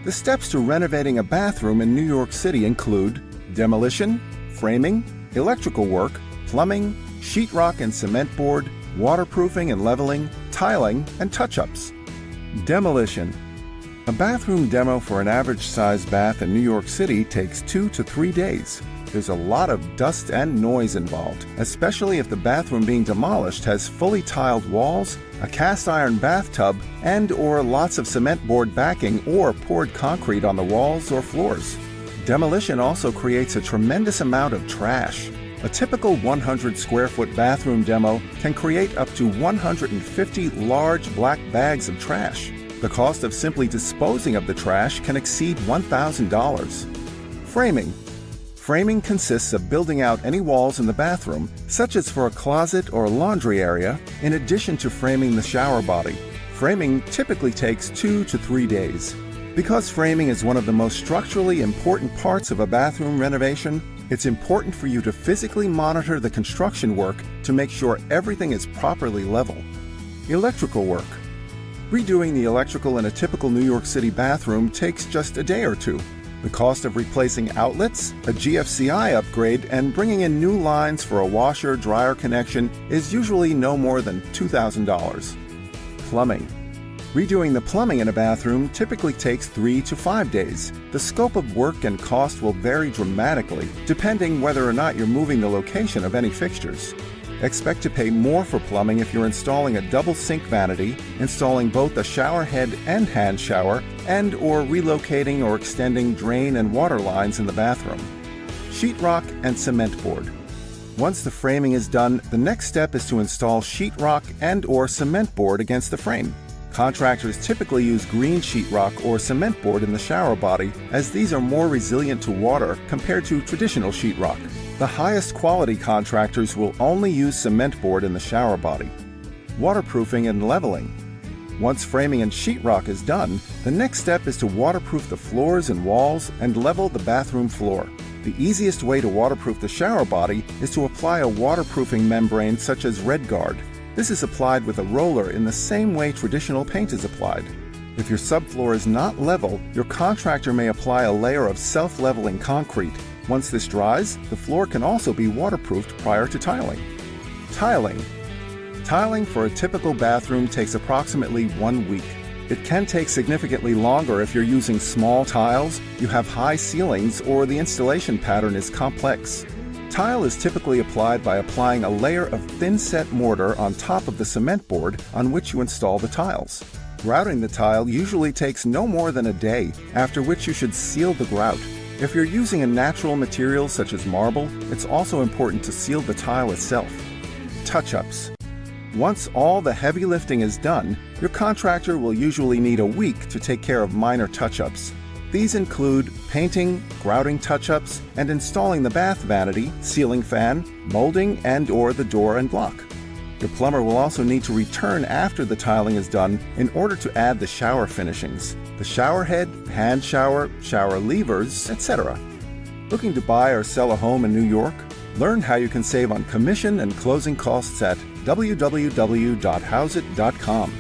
The steps to renovating a bathroom in New York City include demolition, framing, electrical work, plumbing, sheetrock and cement board, waterproofing and leveling, tiling, and touch-ups. Demolition. A bathroom demo for an average-sized bath in New York City takes 2 to 3 days. There's a lot of dust and noise involved, especially if the bathroom being demolished has fully tiled walls, a cast iron bathtub, and/or lots of cement board backing or poured concrete on the walls or floors. Demolition also creates a tremendous amount of trash. A typical 100 square foot bathroom demo can create up to 150 large black bags of trash. The cost of simply disposing of the trash can exceed $1,000. Framing. Framing consists of building out any walls in the bathroom, such as for a closet or laundry area, in addition to framing the shower body. Framing typically takes 2 to 3 days. Because framing is one of the most structurally important parts of a bathroom renovation, it's important for you to physically monitor the construction work to make sure everything is properly level. Electrical work. Redoing the electrical in a typical New York City bathroom takes just a day or two. The cost of replacing outlets, a GFCI upgrade, and bringing in new lines for a washer-dryer connection is usually no more than $2,000. Plumbing. Redoing the plumbing in a bathroom typically takes 3 to 5 days. The scope of work and cost will vary dramatically, depending whether or not you're moving the location of any fixtures. Expect to pay more for plumbing if you're installing a double sink vanity, installing both a shower head and hand shower, and/or relocating or extending drain and water lines in the bathroom. Sheetrock and cement board. Once the framing is done, the next step is to install sheetrock and/or cement board against the frame. Contractors typically use green sheetrock or cement board in the shower body, as these are more resilient to water compared to traditional sheetrock. The highest quality contractors will only use cement board in the shower body. Waterproofing and leveling. Once framing and sheetrock is done, the next step is to waterproof the floors and walls and level the bathroom floor. The easiest way to waterproof the shower body is to apply a waterproofing membrane such as RedGuard. This is applied with a roller in the same way traditional paint is applied. If your subfloor is not level, your contractor may apply a layer of self-leveling concrete. Once this dries, the floor can also be waterproofed prior to tiling. Tiling. Tiling for a typical bathroom takes approximately 1 week. It can take significantly longer if you're using small tiles, you have high ceilings, or the installation pattern is complex. Tile is typically applied by applying a layer of thin-set mortar on top of the cement board on which you install the tiles. Grouting the tile usually takes no more than a day, after which you should seal the grout. If you're using a natural material such as marble, it's also important to seal the tile itself. Touch-ups. Once all the heavy lifting is done, your contractor will usually need a week to take care of minor touch-ups. These include painting, grouting touch-ups, and installing the bath vanity, ceiling fan, molding, and/or the door and block. Your plumber will also need to return after the tiling is done in order to add the shower finishings, the shower head, hand shower, shower levers, etc. Looking to buy or sell a home in New York? Learn how you can save on commission and closing costs at www.hauseitnyc.com.